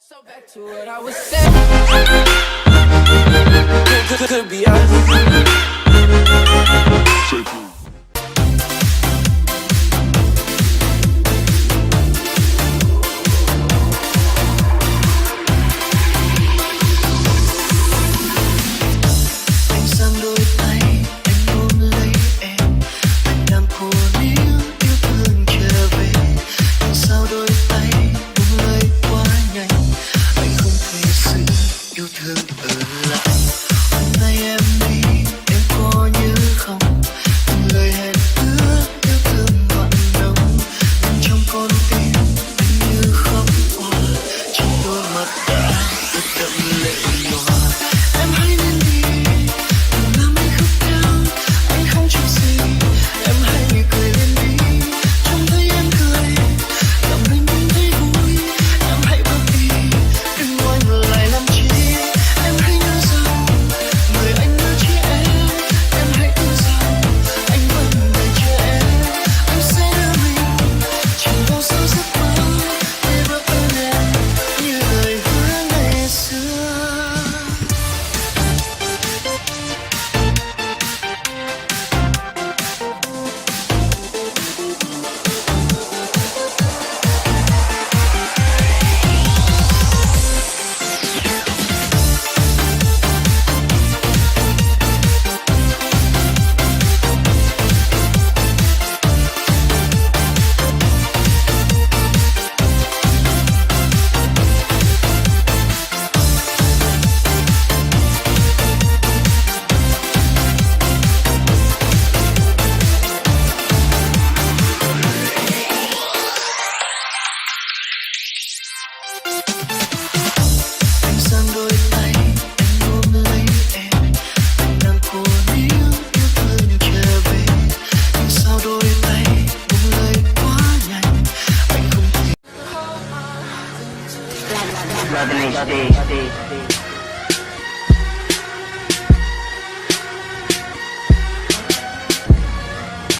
So back to what I was saying. Could be us. Anh giang đôi tay, anh ôm lấy em, anh làm cô níu yêu thương trở về. Nhưng sao đôi tay buông lơi quá nhanh, anh không thể giữ yêu thương ở lại. Hôm nay em đi, em có nhớ không? Từng lời hẹn ước yêu thương mặn nồng, nhưng trong con tim anh như khóc òa, trong đôi mắt đã ướt đẫm lệ nhòa. Em hãy nên đi, đừng làm anh khóc theo, anh không chịu gì. Em hãy cười lên đi, trông thấy em cười, lòng mình cũng thấy vui. Em hãy bước đi, đừng ngoảnh lại làm chi. Em hãy nhớ rằng người anh nhớ chỉ em. Em hãy tin rằng anh vẫn đợi chờ em. Anh sẽ đưa mình chìm vào sâu giấc mơ để vỡ ơn em như lời hứa ngày xưa. Anh giang đôi tay, anh ôm lấy em, anh đang cố níu yêu thương trở về. Nhưng sao đôi tay buông lơi quá nhanh, anh không thể. Love HD.